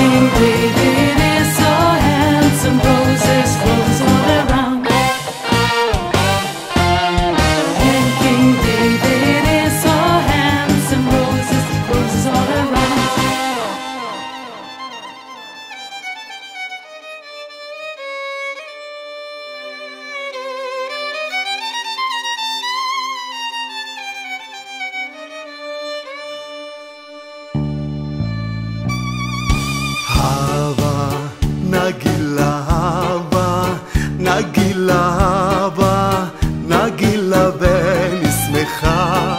King David is so handsome, roses, roses all around. And King David is so handsome, roses, roses all around. נגילה אהבה, נגילה ונשמחה.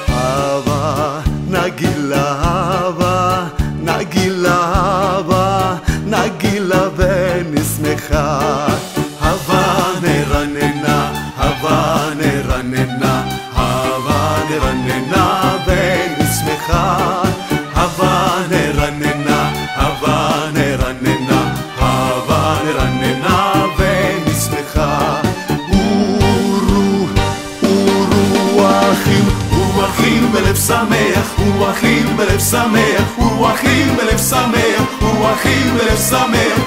אהבה, נגילה אהבה, נגילה אהבה, נגילה ונשמחה. אהבה נרננה, אהבה נרננה, אהבה נרננה ונשמחה. אהבה נרננה, אהבה נרננה, אהבה נרננה ונשמחה. אורו, אורו אחים, אחים בלב שמח, אחים בלב שמח, אחים בלב שמח, אחים בלב שמח,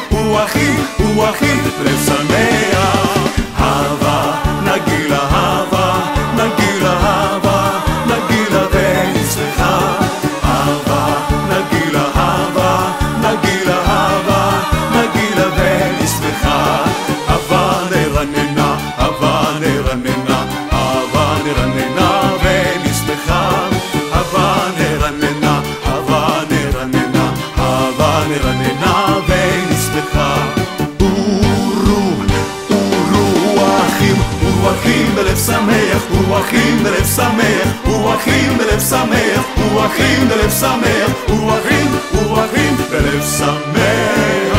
אחים בלב שמח. אהבה, נגילה אהבה, נגילה אהבה, נגילה ונשמחה. אהבה, נגילה אהבה, נגילה אהבה, נגילה ונשמחה. אהבה נרננה, אהבה נרננה, אהבה נרננה ונשמחה. אהבה נרננה, אהבה נרננה, אהבה נרננה ונשמחה. אורו, אורו אחים, אחים בלב שמח, אחים בלב שמח, אחים בלב שמח, אחים בלב שמח, אחים בלב שמח.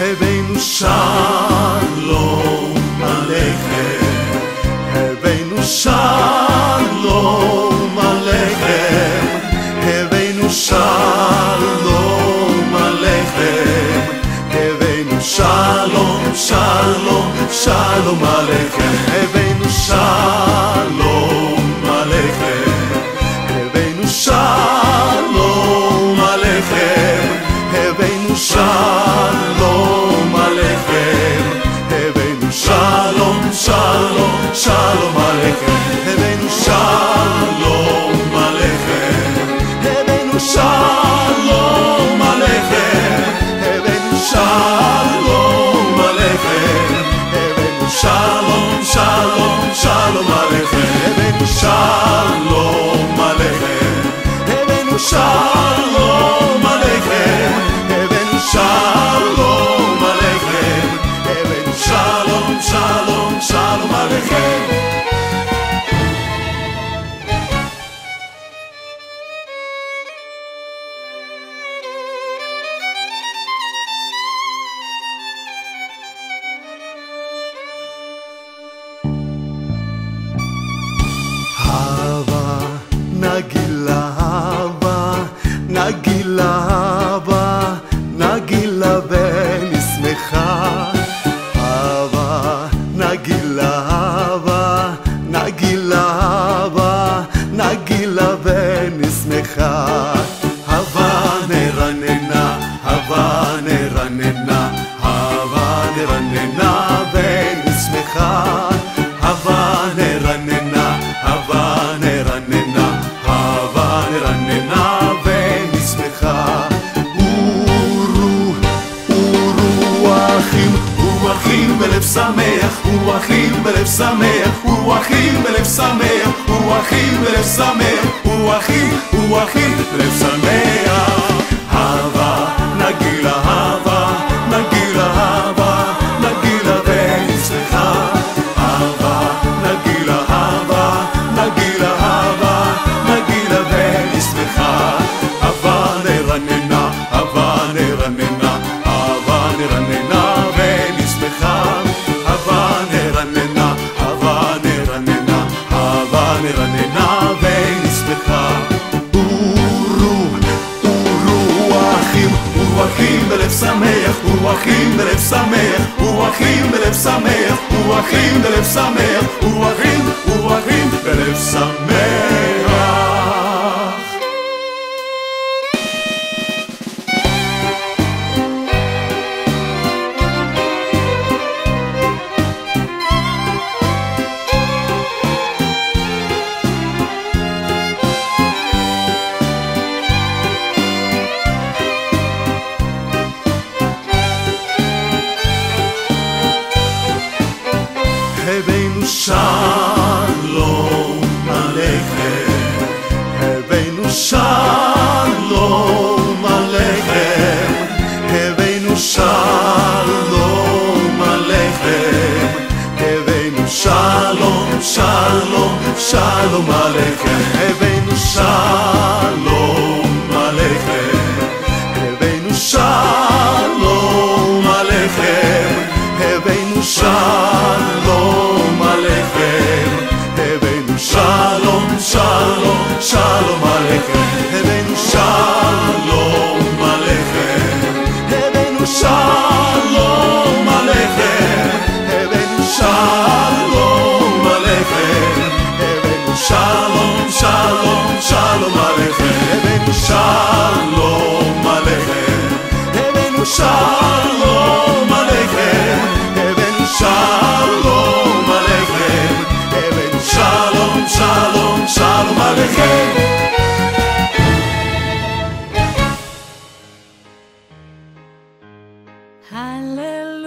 הבאנו שלום עליכם, הבאנו שלום עליכם, הבאנו שלום עליכם, הבאנו שלום, שלום, שלום עליכם, הבאנו שלום עליכם, הבאנו שלום עליכם, הבאנו שלום עליכם, הבאנו שלום, שלום, שלום עליכם, הבאנו שלום עליכם, הבאנו שלום עליכם, הבאנו שלום עליכם, הבאנו שלום, שלום, שלום עליכם, הבאנו שלום עליכם, הבאנו שלום עליכם, הבאנו שלום עליכם, הבאנו שלום, שלום, שלום עליכם. אהבה, נגילה אהבה, נגילה אהבה, נגילה ונשמחה. אהבה, נגילה אהבה, נגילה אהבה, נגילה ונשמחה. אהבה נרננה, אהבה נרננה, אהבה נרננה ונשמחה. אהבה נרננה, אהבה נרננה, אהבה נרננה ונשמחה. אורו, אורו אחים, אחים בלב שמח, אחים בלב שמח, אחים בלב שמח, אחים בלב שמח, אחים בלב שמח. אהבה, נגילה אהבה, נגילה אהבה, נגילה ונשמחה. אהבה, נגילה אהבה, נגילה אהבה, נגילה ונשמחה. אהבה נרננה, אהבה נרננה, אהבה נרננה ונשמחה. אהבה נרננה רוחים בלב שמח, רוחים בלב שמח, רוחים בלב שמח, רוחים בלב שמח. הבאנו שלום עליכם, הבאנו שלום עליכם, הבאנו שלום עליכם, הבאנו שלום, שלום, שלום עליכם, הבאנו שלום עליכם, הבאנו שלום עליכם, הבאנו שלום עליכם, הבאנו שלום, שלום, שלום עליכם, הבאנו שלום עליכם, הבאנו שלום עליכם, הבאנו שלום עליכם, הבאנו שלום, שלום, שלום עליכם, הבאנו שלום עליכם, הבאנו שלום עליכם, הבאנו שלום עליכם, הבאנו שלום, שלום, שלום עליכם.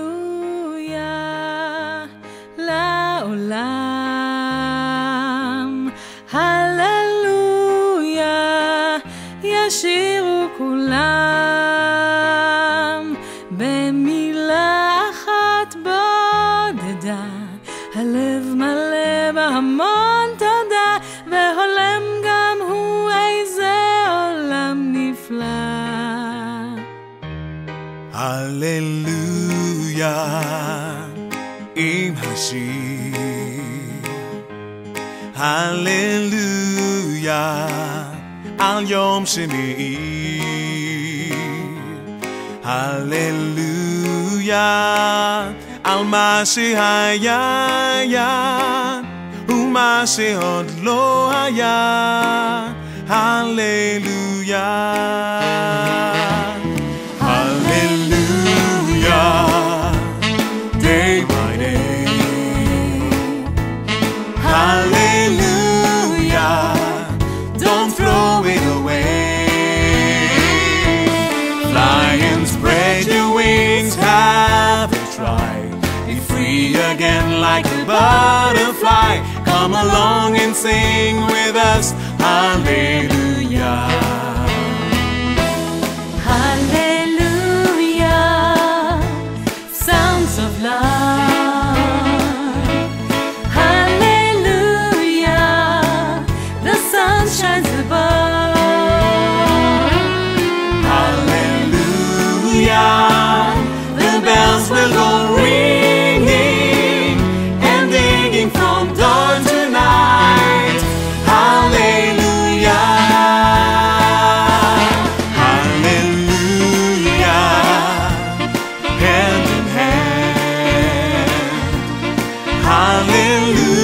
הללויה לעולם, הללויה ישירו כולם, במילה אחת בודדה, הלב מלא בהמון תודה, והולם גם הוא איזה עולם נפלא. הללויה עם השיר, הללויה על יום שמאיר, הללויה על מה שהיה ומה שעוד לא היה, הללויה. Hallelujah, day by day. Hallelujah, don't throw it away. Fly and spread your wings, have a try. Be free again like a butterfly. Come along and sing with us. Hallelujah. Hallelujah, sounds of love. Hallelujah, the sun shines above. Hallelujah, the bells will go ringing and dinging from dawn to night. Hallelujah, hallelujah, hand in hand. Hallelujah.